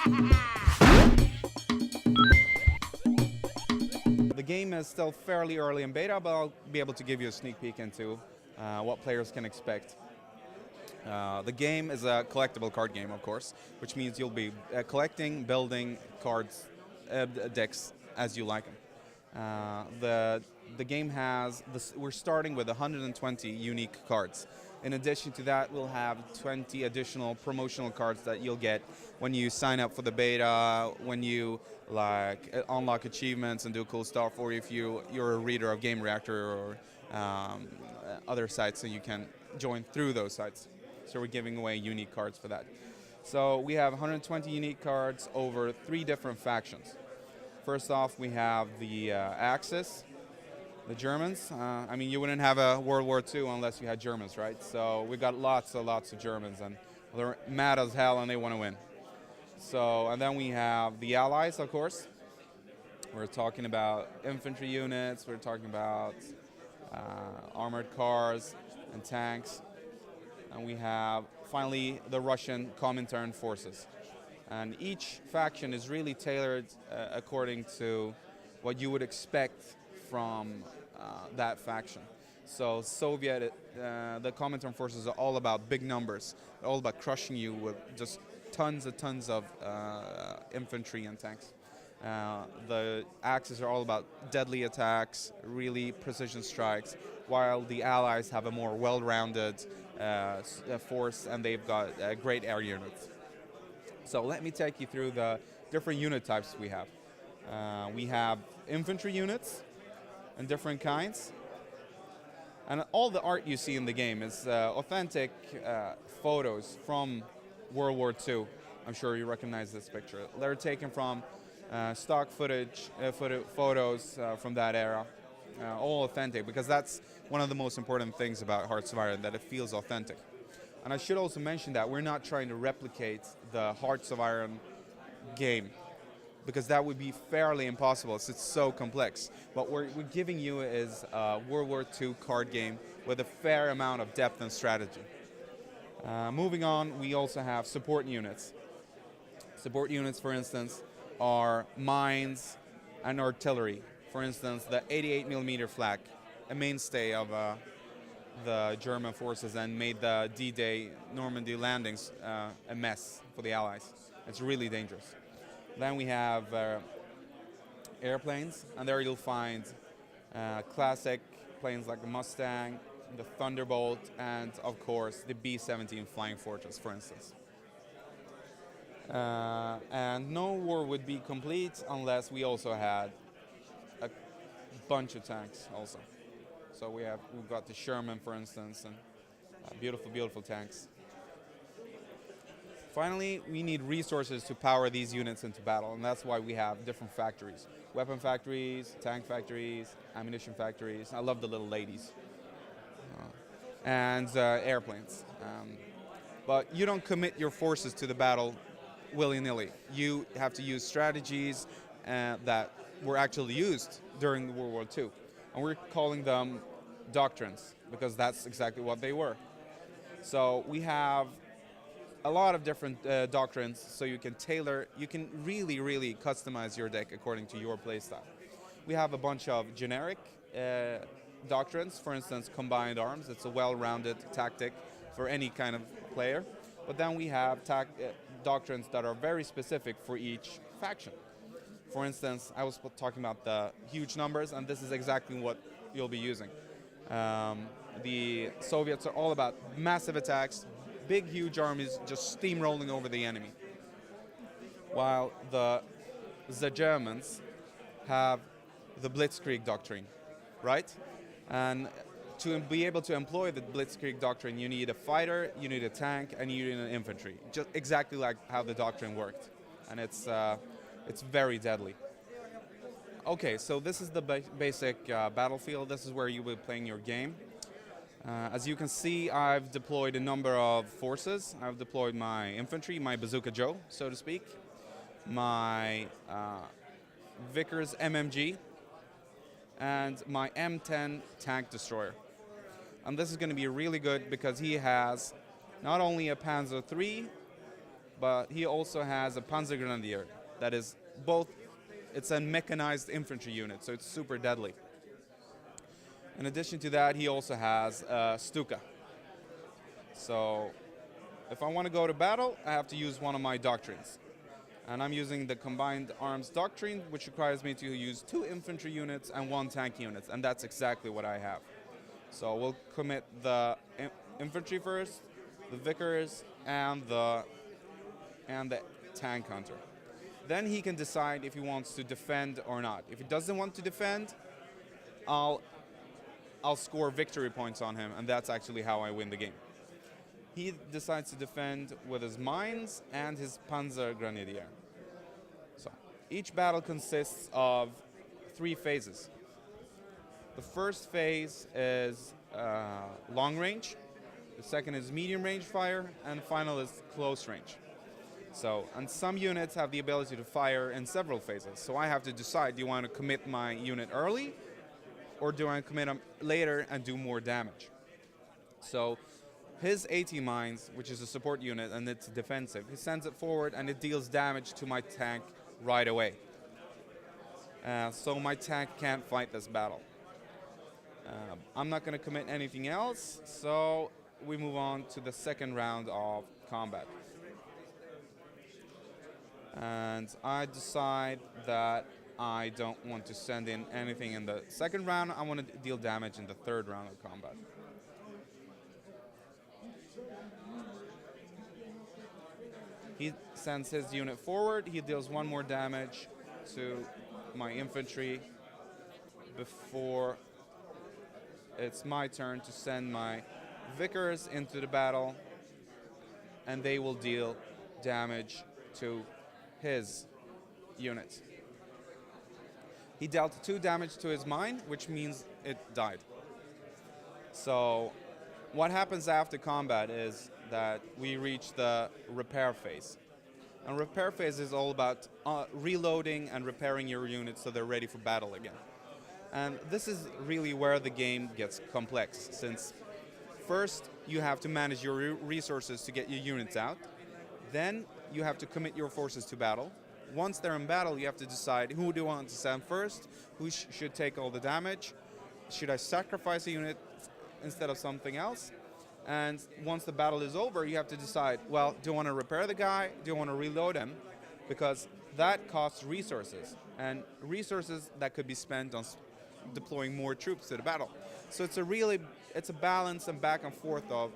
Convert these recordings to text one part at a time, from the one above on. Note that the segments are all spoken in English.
The game is still fairly early in beta, but I'll be able to give you a sneak peek into what players can expect. The game is a collectible card game, of course, which means you'll be collecting, building cards, decks as you like them. The game has we're starting with 120 unique cards. In addition to that, we'll have 20 additional promotional cards that you'll get when you sign up for the beta, when you unlock achievements and do cool stuff, or if you're a reader of Game Reactor or other sites, so you can join through those sites. So we're giving away unique cards for that. So we have 120 unique cards over 3 different factions. First off, we have the Axis, the Germans. I mean, you wouldn't have a World War II unless you had Germans, right? So we got lots of Germans, and they're mad as hell, and they want to win. So, and then we have the Allies, of course. We're talking about infantry units. We're talking about armored cars and tanks. And we have, finally, the Russian Comintern forces. And each faction is really tailored according to what you would expect from that faction. So Soviet, the Comintern forces are all about big numbers, all about crushing you with just tons of infantry and tanks. The Axis are all about deadly attacks, really precision strikes, while the Allies have a more well-rounded force, and they've got great air units. So let me take you through the different unit types we have. We have infantry units and different kinds. And all the art you see in the game is authentic photos from World War II. I'm sure you recognize this picture. They're taken from stock footage, photos from that era. All authentic, because that's one of the most important things about Hearts of Iron, that it feels authentic. And I should also mention that we're not trying to replicate the Hearts of Iron game, because that would be fairly impossible. It's so complex. What we're giving you is a World War II card game with a fair amount of depth and strategy. Moving on, we also have support units. Support units, for instance, are mines and artillery. For instance, the 88mm flak, a mainstay of the German forces, and made the D-Day Normandy landings a mess for the Allies. It's really dangerous. Then we have airplanes, and there you'll find classic planes like the Mustang, the Thunderbolt, and of course the B-17 Flying Fortress, for instance. And no war would be complete unless we also had a bunch of tanks also. So we've got the Sherman, for instance, and beautiful tanks. Finally, we need resources to power these units into battle, and that's why we have different factories. Weapon factories, tank factories, ammunition factories. I love the little ladies. And airplanes. But you don't commit your forces to the battle willy-nilly. You have to use strategies that were actually used during World War II. And we're calling them doctrines, because that's exactly what they were. So we have a lot of different doctrines, so you can really customize your deck according to your playstyle. We have a bunch of generic doctrines, for instance, combined arms. It's a well-rounded tactic for any kind of player. But then we have doctrines that are very specific for each faction. For instance, I was talking about the huge numbers, and this is exactly what you'll be using. The Soviets are all about massive attacks, big, huge armies just steamrolling over the enemy. While the Germans have the Blitzkrieg doctrine, right? And to be able to employ the Blitzkrieg doctrine, you need a fighter, you need a tank, and you need an infantry. Just exactly like how the doctrine worked. And it's very deadly. Okay, so this is the basic battlefield. This is where you will be playing your game. As you can see, I've deployed a number of forces. I've deployed my infantry, my Bazooka Joe, so to speak, my Vickers MMG, and my M10 tank destroyer. And this is going to be really good because he has not only a Panzer III, but he also has a Panzergrenadier that is both, it's a mechanized infantry unit, so it's super deadly. In addition to that, he also has Stuka. So if I want to go to battle, I have to use one of my doctrines. And I'm using the Combined Arms Doctrine, which requires me to use 2 infantry units and 1 tank unit, and that's exactly what I have. So we'll commit the infantry first, the Vickers, and the tank hunter. Then he can decide if he wants to defend or not. If he doesn't want to defend, I'll score victory points on him, and that's actually how I win the game. He decides to defend with his mines and his Panzergrenadier. So each battle consists of 3 phases. The first phase is long range, the second is medium range fire, and the final is close range. So, and some units have the ability to fire in several phases. So I have to decide, do you want to commit my unit early, or do I commit them later and do more damage? So his AT mines, which is a support unit and it's defensive, he sends it forward and it deals damage to my tank right away. So my tank can't fight this battle. I'm not going to commit anything else, so we move on to the second round of combat. And I decide that I don't want to send in anything in the second round. I want to deal damage in the third round of combat. He sends his unit forward. He deals 1 more damage to my infantry before it's my turn to send my Vickers into the battle, and they will deal damage to his unit. He dealt 2 damage to his mine, which means it died. So what happens after combat is that we reach the repair phase. And repair phase is all about reloading and repairing your units so they're ready for battle again. And this is really where the game gets complex, since first you have to manage your resources to get your units out. Then you have to commit your forces to battle. Once they're in battle, you have to decide, who do you want to send first, who should take all the damage, should I sacrifice a unit instead of something else? And once the battle is over, you have to decide, well, do you want to repair the guy, do you want to reload him? Because that costs resources, and resources that could be spent on deploying more troops to the battle. So it's a balance and back and forth of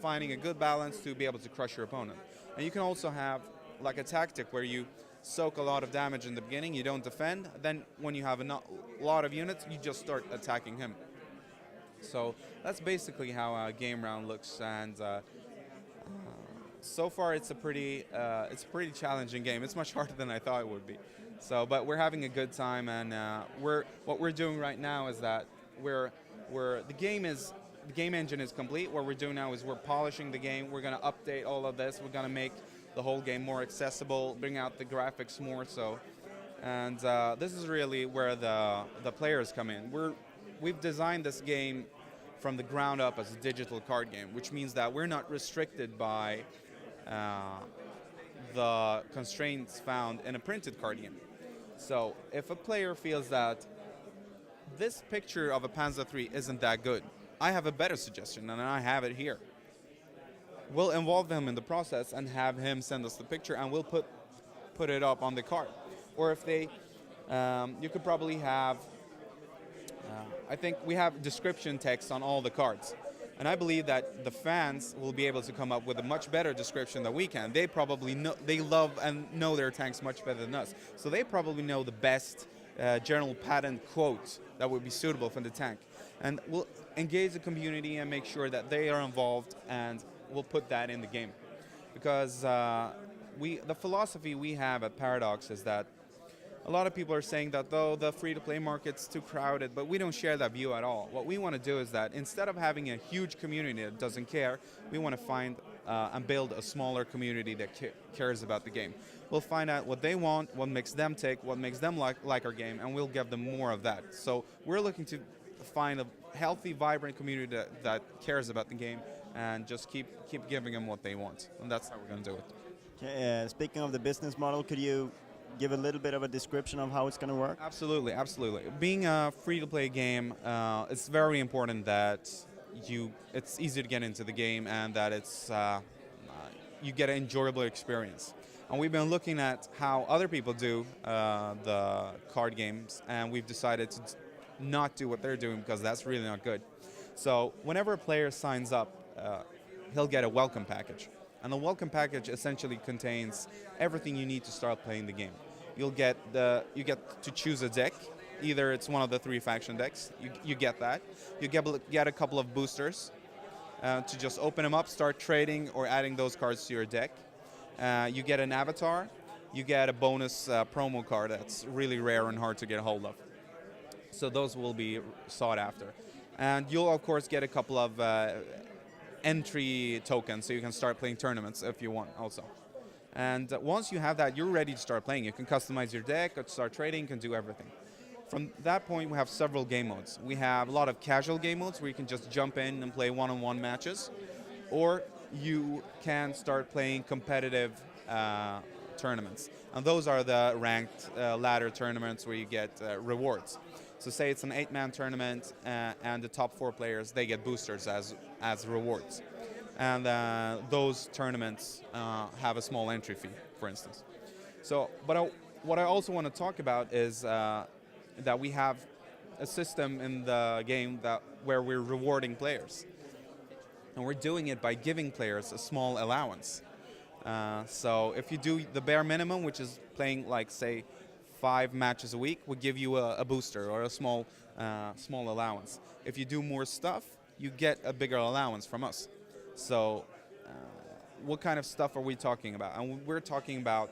finding a good balance to be able to crush your opponent. And you can also have like a tactic where you soak a lot of damage in the beginning, you don't defend, then when you have a lot of units, you just start attacking him. So that's basically how a game round looks, and so far it's a pretty challenging game. It's much harder than I thought it would be. So, but we're having a good time, and what we're doing right now is that the game engine is complete. What we're doing now is we're polishing the game. We're going to update all of this. We're going to make the whole game more accessible, bring out the graphics more so, and this is really where the players come in. We've designed this game from the ground up as a digital card game, which means that we're not restricted by the constraints found in a printed card game. So if a player feels that this picture of a Panzer III isn't that good, I have a better suggestion, and I have it here. We'll involve him in the process and have him send us the picture, and we'll put it up on the card. Or if they, you could probably have, I think we have description text on all the cards. And I believe that the fans will be able to come up with a much better description than we can. They probably know, they love and know their tanks much better than us. So they probably know the best general patent quote that would be suitable for the tank. And we'll engage the community and make sure that they are involved, and we'll put that in the game. Because the philosophy we have at Paradox is that a lot of people are saying that, though, the free-to-play market's too crowded, but we don't share that view at all. What we want to do is that instead of having a huge community that doesn't care, we want to find and build a smaller community that cares about the game. We'll find out what they want, what makes them tick, what makes them like our game, and we'll give them more of that. So we're looking to find a healthy, vibrant community that cares about the game, and just keep giving them what they want. And that's how we're going to do it. Okay, speaking of the business model, could you give a little bit of a description of how it's going to work? Absolutely, absolutely. Being a free-to-play game, it's very important that it's easy to get into the game and that you get an enjoyable experience. And we've been looking at how other people do the card games, and we've decided to not do what they're doing because that's really not good. So whenever a player signs up, he'll get a welcome package. And the welcome package essentially contains everything you need to start playing the game. You get to choose a deck. Either it's one of the 3 faction decks. You get that. You get a couple of boosters to just open them up, start trading or adding those cards to your deck. You get an avatar. You get a bonus promo card that's really rare and hard to get a hold of. So those will be sought after. And you'll of course get a couple of entry tokens so you can start playing tournaments if you want also. And once you have that, you're ready to start playing. You can customize your deck, start trading, can do everything. From that point, we have several game modes. We have a lot of casual game modes where you can just jump in and play one-on-one matches, or you can start playing competitive tournaments. And those are the ranked ladder tournaments where you get rewards. So say it's an 8-man tournament and the top 4 players, they get boosters as rewards. And those tournaments have a small entry fee, for instance. So, what I also want to talk about is that we have a system in the game where we're rewarding players. And we're doing it by giving players a small allowance. So if you do the bare minimum, which is playing like, say, 5 matches a week, we'll give you a booster or a small allowance. If you do more stuff, you get a bigger allowance from us. So what kind of stuff are we talking about? And we're talking about,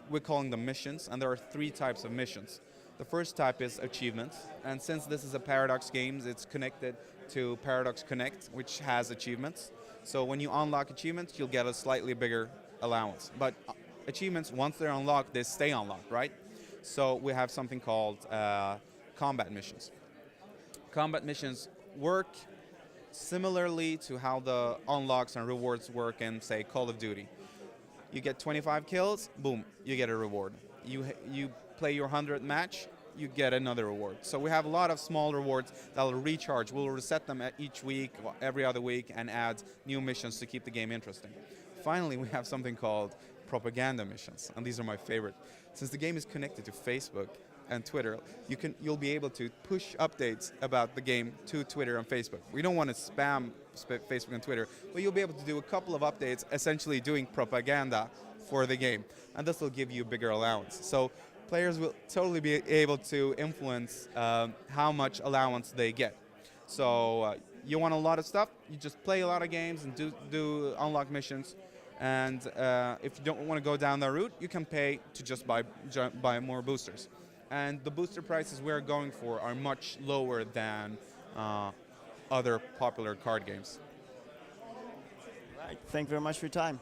we're calling them missions, and there are 3 types of missions. The first type is achievements, and since this is a Paradox game, it's connected to Paradox Connect, which has achievements. So when you unlock achievements, you'll get a slightly bigger allowance. But achievements, once they're unlocked, they stay unlocked, right? So we have something called combat missions. Combat missions work similarly to how the unlocks and rewards work in, say, Call of Duty. You get 25 kills, boom, you get a reward. You play your 100th match, you get another reward. So we have a lot of small rewards that will recharge. We'll reset them each week, every other week, and add new missions to keep the game interesting. Finally, we have something called propaganda missions, and these are my favorite. Since the game is connected to Facebook and Twitter, you'll be able to push updates about the game to Twitter and Facebook. We don't want to spam Facebook and Twitter, but you'll be able to do a couple of updates, essentially doing propaganda for the game, and this will give you a bigger allowance. So players will totally be able to influence how much allowance they get. So you want a lot of stuff, you just play a lot of games and do unlock missions. And if you don't want to go down that route, you can pay to just buy more boosters. And the booster prices we're going for are much lower than other popular card games. Right. Thank you very much for your time.